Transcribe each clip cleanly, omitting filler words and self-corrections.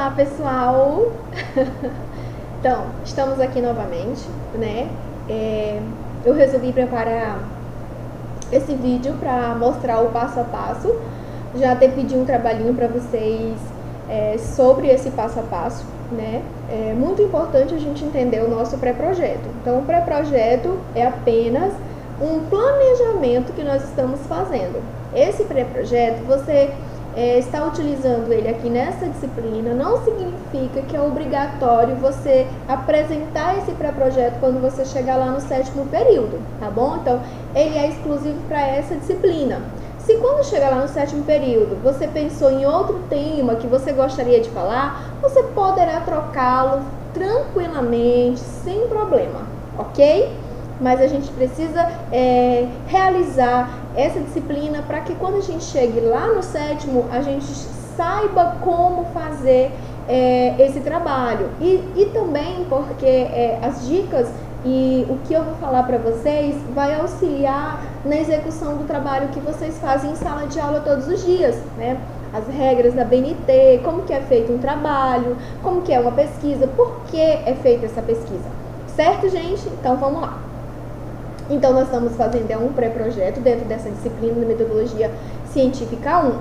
Olá, pessoal! Então, estamos aqui novamente, né? Eu resolvi preparar esse vídeo para mostrar o passo a passo. Já até pedi um trabalhinho para vocês sobre esse passo a passo, né? É muito importante a gente entender o nosso pré-projeto. Então, o pré-projeto é apenas um planejamento que nós estamos fazendo. Esse pré-projeto, você está utilizando ele aqui nessa disciplina, não significa que é obrigatório você apresentar esse pré-projeto quando você chegar lá no 7º período, tá bom? Então, ele é exclusivo para essa disciplina. Se quando chegar lá no 7º período, você pensou em outro tema que você gostaria de falar, você poderá trocá-lo tranquilamente, sem problema, ok? Mas a gente precisa realizar essa disciplina para que quando a gente chegue lá no 7º, a gente saiba como fazer esse trabalho. E também porque as dicas e o que eu vou falar para vocês vai auxiliar na execução do trabalho que vocês fazem em sala de aula todos os dias, né? As regras da BNT, como que é feito um trabalho, como que é uma pesquisa, por que é feita essa pesquisa. Certo, gente? Então, vamos lá. Então, nós estamos fazendo um pré-projeto dentro dessa disciplina de Metodologia Científica 1.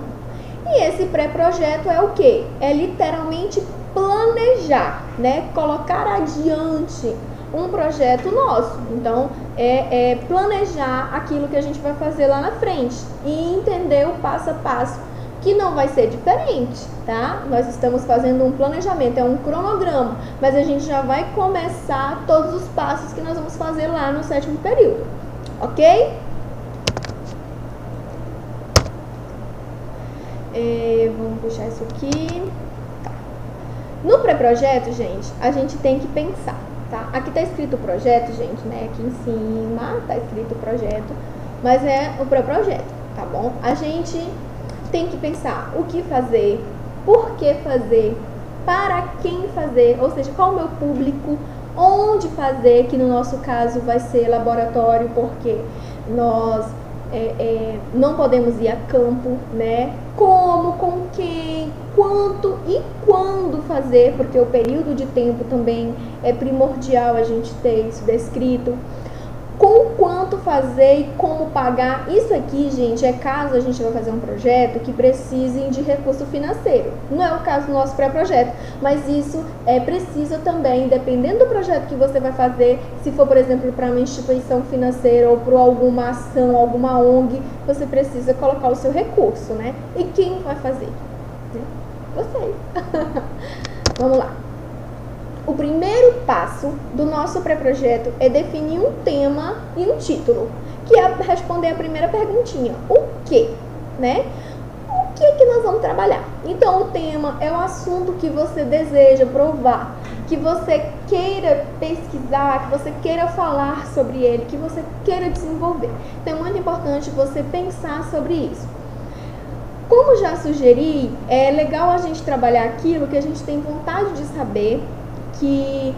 E esse pré-projeto é o quê? É literalmente planejar, né? Colocar adiante um projeto nosso. Então, é planejar aquilo que a gente vai fazer lá na frente e entender o passo a passo, que não vai ser diferente, tá? Nós estamos fazendo um planejamento, é um cronograma, mas a gente já vai começar todos os passos que nós vamos fazer lá no 7º período, ok? Vamos puxar isso aqui. Tá. No pré-projeto, gente, a gente tem que pensar, tá? Aqui tá escrito projeto, gente, né? Aqui em cima tá escrito projeto, mas é o pré-projeto, tá bom? A gente tem que pensar o que fazer, por que fazer, para quem fazer, ou seja, qual é o meu público, onde fazer, que no nosso caso vai ser laboratório, porque nós não podemos ir a campo, né? Como, com quem, quanto e quando fazer, porque o período de tempo também é primordial a gente ter isso descrito. Com quanto fazer e como pagar. Isso aqui, gente, é caso a gente vai fazer um projeto que precise de recurso financeiro. Não é o caso do nosso pré-projeto, mas isso precisa também, dependendo do projeto que você vai fazer, se for, por exemplo, para uma instituição financeira ou para alguma ação, alguma ONG, você precisa colocar o seu recurso, né? E quem vai fazer? Você. Vamos lá. O primeiro passo do nosso pré-projeto é definir um tema e um título, que é responder a primeira perguntinha, o quê, né? O que nós vamos trabalhar? Então, o tema é o assunto que você deseja provar, que você queira pesquisar, que você queira falar sobre ele, que você queira desenvolver. Então, é muito importante você pensar sobre isso. Como já sugeri, é legal a gente trabalhar aquilo que a gente tem vontade de saber, que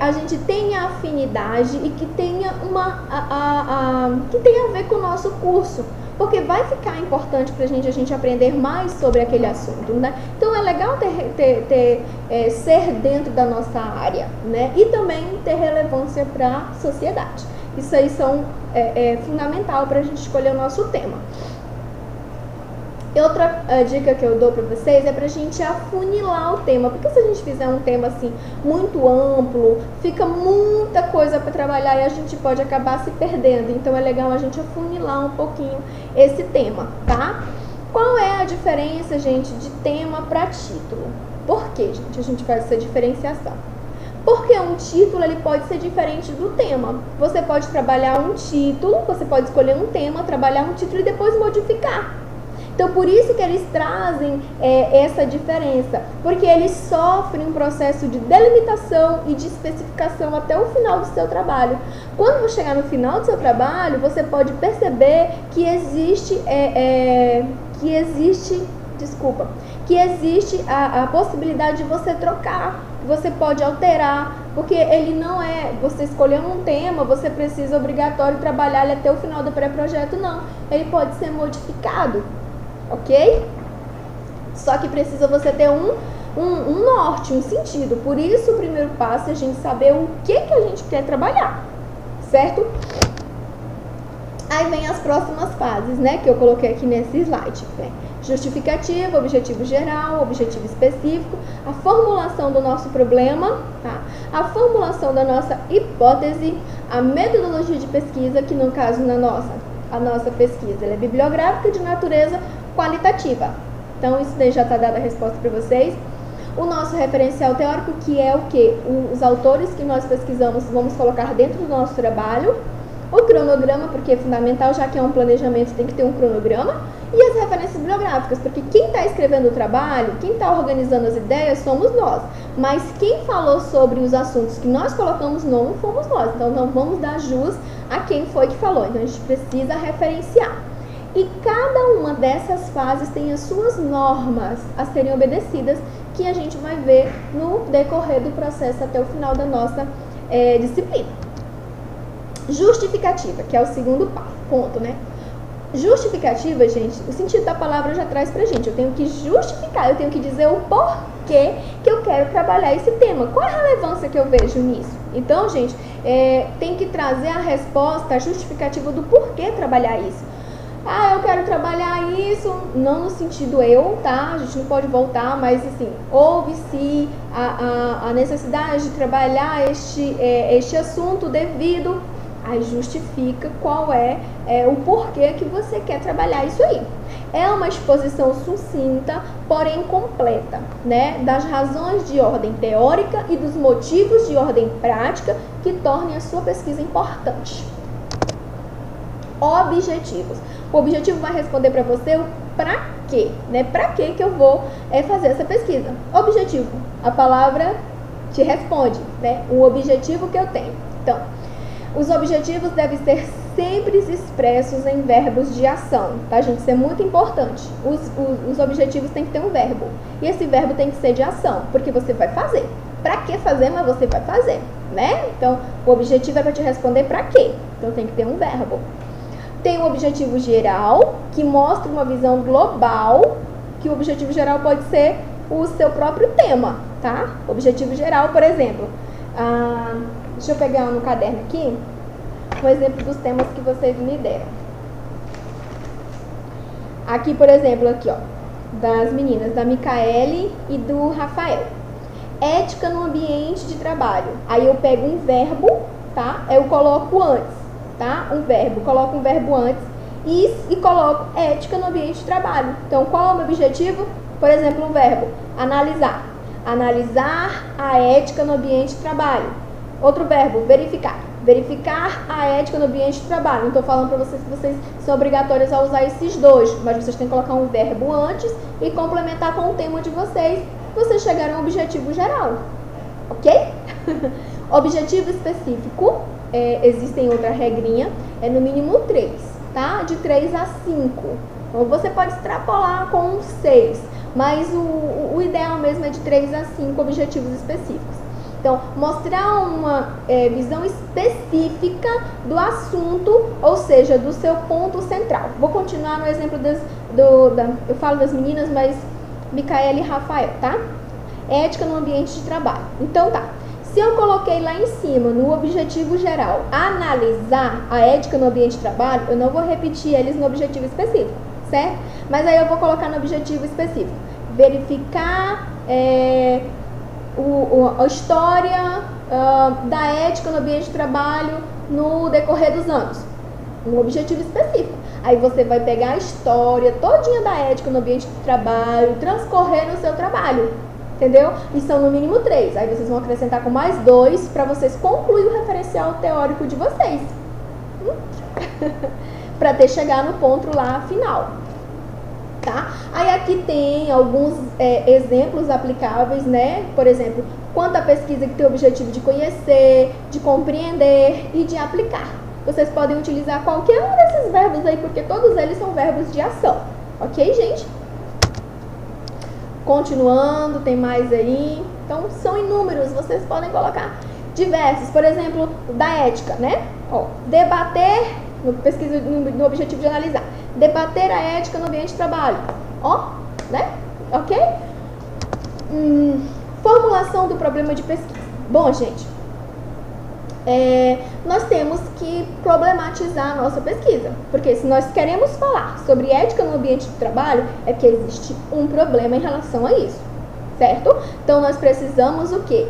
a gente tenha afinidade e que tenha que tenha a ver com o nosso curso, porque vai ficar importante para a gente aprender mais sobre aquele assunto, né? Então é legal ser dentro da nossa área, né? E também ter relevância para a sociedade. Isso aí é fundamental para a gente escolher o nosso tema. E outra dica que eu dou para vocês é para a gente afunilar o tema, porque se a gente fizer um tema assim muito amplo, fica muita coisa para trabalhar e a gente pode acabar se perdendo. Então é legal a gente afunilar um pouquinho esse tema, tá? Qual é a diferença, gente, de tema para título? Por que, gente, a gente faz essa diferenciação? Porque um título ele pode ser diferente do tema. Você pode trabalhar um título, você pode escolher um tema, trabalhar um título e depois modificar. Então, por isso que eles trazem essa diferença, porque eles sofrem um processo de delimitação e de especificação até o final do seu trabalho. Quando você chegar no final do seu trabalho, você pode perceber que existe a possibilidade de você trocar, você pode alterar, porque ele não é, você escolheu um tema, você precisa obrigatório trabalhar ele até o final do pré-projeto, não. Ele pode ser modificado. Ok? Só que precisa você ter um um norte, um sentido. Por isso, o primeiro passo é a gente saber o que a gente quer trabalhar, certo? Aí vem as próximas fases, né, que eu coloquei aqui nesse slide. Justificativa, objetivo geral, objetivo específico, a formulação do nosso problema, tá? A formulação da nossa hipótese, a metodologia de pesquisa, que no caso a nossa pesquisa ela é bibliográfica de natureza qualitativa. Então isso daí já está dada a resposta para vocês. O nosso referencial teórico, que é o que? Os autores que nós pesquisamos vamos colocar dentro do nosso trabalho. O cronograma, porque é fundamental, já que é um planejamento, tem que ter um cronograma. E as referências bibliográficas, porque quem está escrevendo o trabalho, quem está organizando as ideias, somos nós. Mas quem falou sobre os assuntos que nós colocamos não fomos nós. Então, não vamos dar jus a quem foi que falou. Então, a gente precisa referenciar. E cada uma dessas fases tem as suas normas a serem obedecidas, que a gente vai ver no decorrer do processo até o final da nossa disciplina. Justificativa, que é o segundo ponto, né? Justificativa, gente, o sentido da palavra já traz pra gente. Eu tenho que justificar, eu tenho que dizer o porquê que eu quero trabalhar esse tema. Qual a relevância que eu vejo nisso? Então, gente, tem que trazer a resposta, a justificativa do porquê trabalhar isso. Ah, eu quero trabalhar isso, não no sentido eu, tá? A gente não pode voltar, mas assim, houve-se a necessidade de trabalhar este assunto devido. Aí justifica qual é o porquê que você quer trabalhar isso aí. É uma exposição sucinta, porém completa, né? Das razões de ordem teórica e dos motivos de ordem prática que tornem a sua pesquisa importante. Objetivos. O objetivo vai responder para você o pra quê, né? Pra que eu vou fazer essa pesquisa? Objetivo. A palavra te responde, né? O objetivo que eu tenho. Então, os objetivos devem ser sempre expressos em verbos de ação, tá, gente? Isso é muito importante. Os objetivos têm que ter um verbo. E esse verbo tem que ser de ação, porque você vai fazer. Pra que fazer, mas você vai fazer, né? Então, o objetivo é para te responder pra quê. Então, tem que ter um verbo. Tem o objetivo geral, que mostra uma visão global, que o objetivo geral pode ser o seu próprio tema, tá? Objetivo geral, por exemplo, deixa eu pegar no caderno aqui um exemplo dos temas que vocês me deram. Aqui, por exemplo, aqui, ó, das meninas, da Micaele e do Rafael. Ética no ambiente de trabalho. Aí eu pego um verbo, tá? Eu coloco antes, tá? Um verbo, coloco um verbo antes e coloco ética no ambiente de trabalho. Então, qual é o meu objetivo? Por exemplo, um verbo, analisar. Analisar a ética no ambiente de trabalho. Outro verbo, verificar. Verificar a ética no ambiente de trabalho. Não estou falando para vocês que vocês são obrigatórios a usar esses dois, mas vocês têm que colocar um verbo antes e complementar com o tema de vocês. Vocês chegarem ao objetivo geral, ok? Objetivo específico, existem outra regrinha, é no mínimo 3, tá? De 3 a 5. Então, você pode extrapolar com 6, mas o ideal mesmo é de 3 a 5 objetivos específicos. Então, mostrar uma visão específica do assunto, ou seja, do seu ponto central. Vou continuar no exemplo eu falo das meninas, mas Micaele e Rafael, tá? Ética no ambiente de trabalho. Então, tá. Se eu coloquei lá em cima, no objetivo geral, analisar a ética no ambiente de trabalho, eu não vou repetir eles no objetivo específico, certo? Mas aí eu vou colocar no objetivo específico. Verificar a história da ética no ambiente de trabalho no decorrer dos anos. Um objetivo específico. Aí você vai pegar a história todinha da ética no ambiente de trabalho, transcorrer no seu trabalho. Entendeu? E são no mínimo 3. Aí vocês vão acrescentar com mais 2 para vocês concluir o referencial teórico de vocês. Para chegar no ponto lá final. Tá? Aí aqui tem alguns exemplos aplicáveis, né? Por exemplo, quanto à pesquisa que tem o objetivo de conhecer, de compreender e de aplicar. Vocês podem utilizar qualquer um desses verbos aí, porque todos eles são verbos de ação. Ok, gente? Continuando, tem mais aí. Então, são inúmeros, vocês podem colocar diversos. Por exemplo, da ética, né? Ó, debater, pesquisa no objetivo de analisar. Debater a ética no ambiente de trabalho. Ó, né? Ok? Formulação do problema de pesquisa. Bom, gente, nós temos que problematizar a nossa pesquisa, porque se nós queremos falar sobre ética no ambiente de trabalho, é que existe um problema em relação a isso, certo? Então, nós precisamos o quê?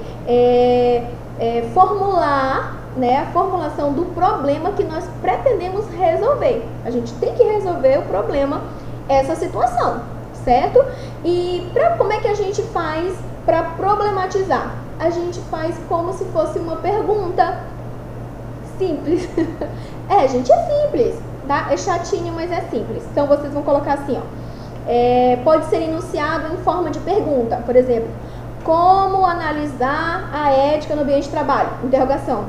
Formular, né, a formulação do problema que nós pretendemos resolver. A gente tem que resolver o problema, essa situação, certo? E como é que a gente faz para problematizar? A gente faz como se fosse uma pergunta simples. Gente, é simples, tá? É chatinho, mas é simples. Então, vocês vão colocar assim, ó. Pode ser enunciado em forma de pergunta. Por exemplo, como analisar a ética no ambiente de trabalho? Interrogação.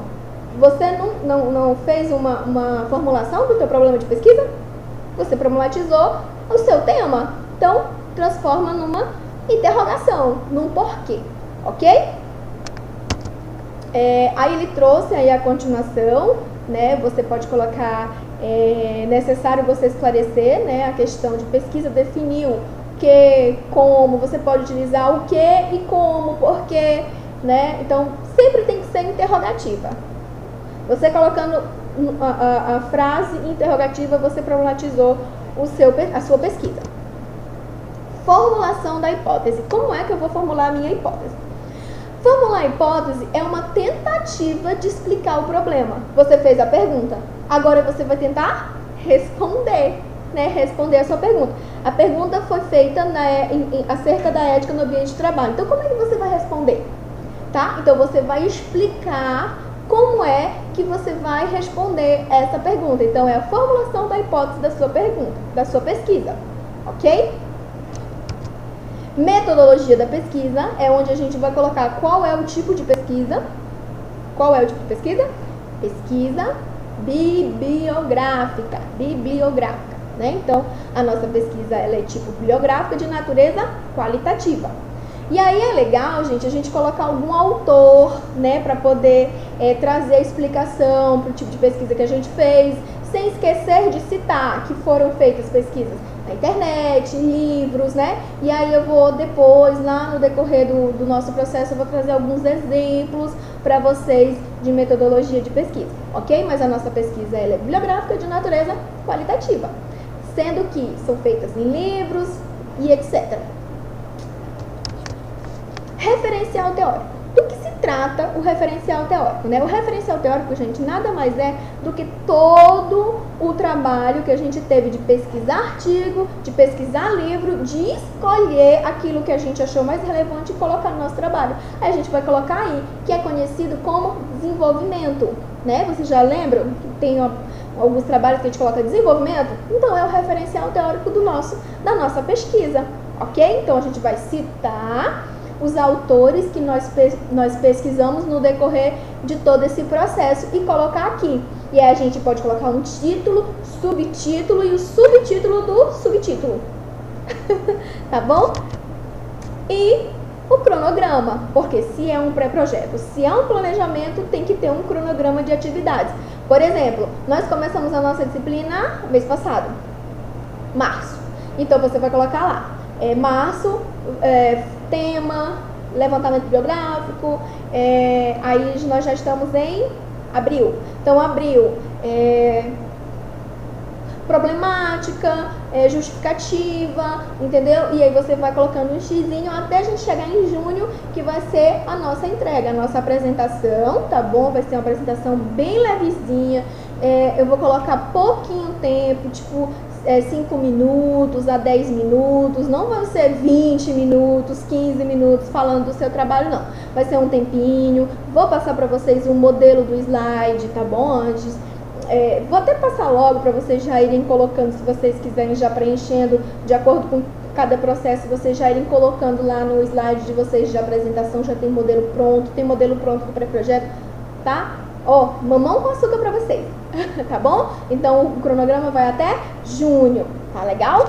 Você não fez uma formulação do seu problema de pesquisa? Você problematizou o seu tema. Então, transforma numa interrogação, num porquê, ok? Aí ele trouxe aí a continuação, né? Você pode colocar, necessário você esclarecer, né? A questão de pesquisa definiu que, como, você pode utilizar o que e como, porquê, né? Então, sempre tem que ser interrogativa. Você colocando a frase interrogativa, você problematizou a sua pesquisa. Formulação da hipótese. Como é que eu vou formular a minha hipótese? Formular a hipótese é uma tentativa de explicar o problema. Você fez a pergunta, agora você vai tentar responder, né? Responder a sua pergunta. A pergunta foi feita acerca da ética no ambiente de trabalho. Então, como é que você vai responder? Tá? Então, você vai explicar como é que você vai responder essa pergunta. Então, é a formulação da hipótese da sua pergunta, da sua pesquisa, ok? Metodologia da pesquisa é onde a gente vai colocar qual é o tipo de pesquisa. Qual é o tipo de pesquisa? Pesquisa bibliográfica, né? Então, a nossa pesquisa ela é tipo bibliográfica de natureza qualitativa. E aí é legal, gente, a gente colocar algum autor, né, para poder trazer a explicação para o tipo de pesquisa que a gente fez, sem esquecer de citar que foram feitas pesquisas na internet, em livros, né? E aí eu vou depois, lá no decorrer do nosso processo, eu vou trazer alguns exemplos para vocês de metodologia de pesquisa, ok? Mas a nossa pesquisa ela é bibliográfica de natureza qualitativa, sendo que são feitas em livros e etc. Referencial teórico. Do que se trata o referencial teórico, né? O referencial teórico, gente, nada mais é do que todo o trabalho que a gente teve de pesquisar artigo, de pesquisar livro, de escolher aquilo que a gente achou mais relevante e colocar no nosso trabalho. Aí a gente vai colocar aí, que é conhecido como desenvolvimento, né? Vocês já lembram que tem alguns trabalhos que a gente coloca desenvolvimento? Então, é o referencial teórico da nossa pesquisa, ok? Então, a gente vai citar os autores que nós pesquisamos no decorrer de todo esse processo e colocar aqui. E aí a gente pode colocar um título, subtítulo e o subtítulo do subtítulo. Tá bom? E o cronograma, porque se é um pré-projeto, se é um planejamento, tem que ter um cronograma de atividades. Por exemplo, nós começamos a nossa disciplina mês passado, março. Então você vai colocar lá, março, tema, levantamento bibliográfico, aí nós já estamos em abril. Então, abril, problemática, justificativa, entendeu? E aí você vai colocando um xizinho até a gente chegar em junho, que vai ser a nossa entrega, a nossa apresentação, tá bom? Vai ser uma apresentação bem levezinha, eu vou colocar pouquinho tempo, tipo 5 minutos a 10 minutos, não vai ser 20 minutos, 15 minutos falando do seu trabalho, não. Vai ser um tempinho, vou passar para vocês um modelo do slide, tá bom? Antes, vou até passar logo para vocês já irem colocando, se vocês quiserem já preenchendo, de acordo com cada processo, vocês já irem colocando lá no slide de vocês de apresentação, já tem modelo pronto do pré-projeto, tá? Ó, mamão com açúcar para vocês. Tá bom? Então o cronograma vai até junho, tá legal?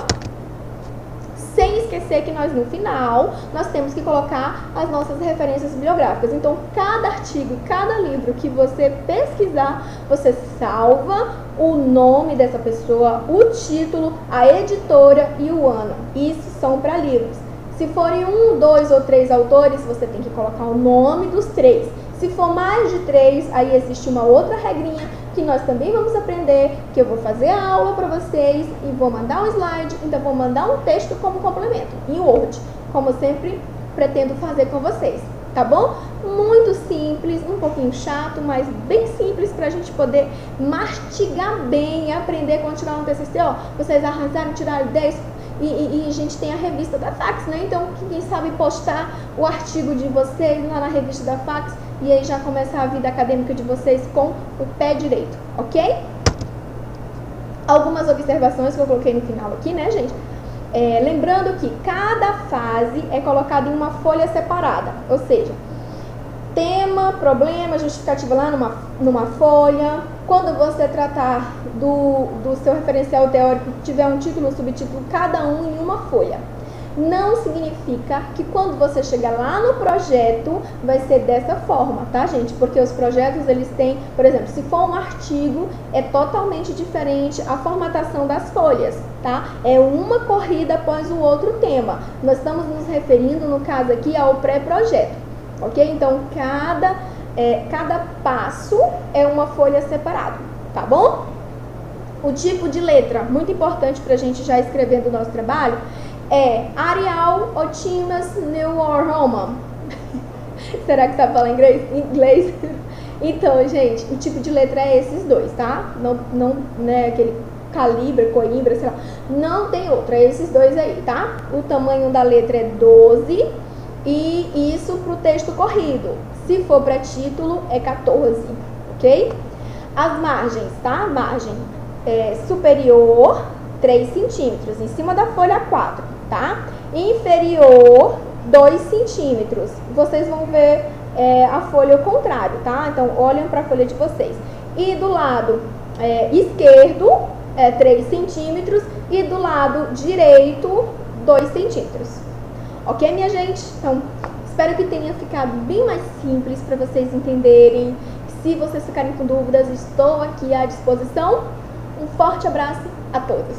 Sem esquecer que nós no final, nós temos que colocar as nossas referências bibliográficas. Então cada artigo, cada livro que você pesquisar, você salva o nome dessa pessoa, o título, a editora e o ano. Isso são para livros. Se forem 1, 2 ou 3 autores, você tem que colocar o nome dos 3. Se for mais de 3, aí existe uma outra regrinha que nós também vamos aprender, que eu vou fazer a aula para vocês e vou mandar um slide, então vou mandar um texto como complemento, em Word, como eu sempre pretendo fazer com vocês, tá bom? Muito simples, um pouquinho chato, mas bem simples para a gente poder mastigar bem e aprender quando tirar um TCC, ó, vocês arrasaram, tiraram 10 e a gente tem a revista da Fax, né? Então, quem sabe postar o artigo de vocês lá na revista da Fax e aí já começa a vida acadêmica de vocês com o pé direito, ok? Algumas observações que eu coloquei no final aqui, né, gente? Lembrando que cada fase é colocada em uma folha separada, ou seja, tema, problema, justificativa lá numa folha. Quando você tratar do seu referencial teórico, tiver um título, subtítulo, cada um em uma folha. Não significa que quando você chegar lá no projeto, vai ser dessa forma, tá, gente? Porque os projetos, eles têm, por exemplo, se for um artigo, é totalmente diferente a formatação das folhas, tá? É uma corrida após o outro tema. Nós estamos nos referindo, no caso aqui, ao pré-projeto, ok? Então, cada passo é uma folha separada, tá bom? O tipo de letra, muito importante para a gente já escrevendo o nosso trabalho, é Arial, Otimas, New or Roman. Será que tá falando inglês? Então, gente, o tipo de letra é esses dois, tá? Não né, aquele calibre, coimbra, sei lá. Não tem outro, é esses dois aí, tá? O tamanho da letra é 12 e isso pro texto corrido. Se for para título, é 14, ok? As margens, tá? Margem superior, 3 centímetros, em cima da folha 4, tá? Inferior, 2 centímetros. Vocês vão ver a folha ao contrário, tá? Então, olhem para a folha de vocês. E do lado esquerdo, 3 centímetros. E do lado direito, 2 centímetros. Ok, minha gente? Então, espero que tenha ficado bem mais simples para vocês entenderem. Se vocês ficarem com dúvidas, estou aqui à disposição. Um forte abraço a todos!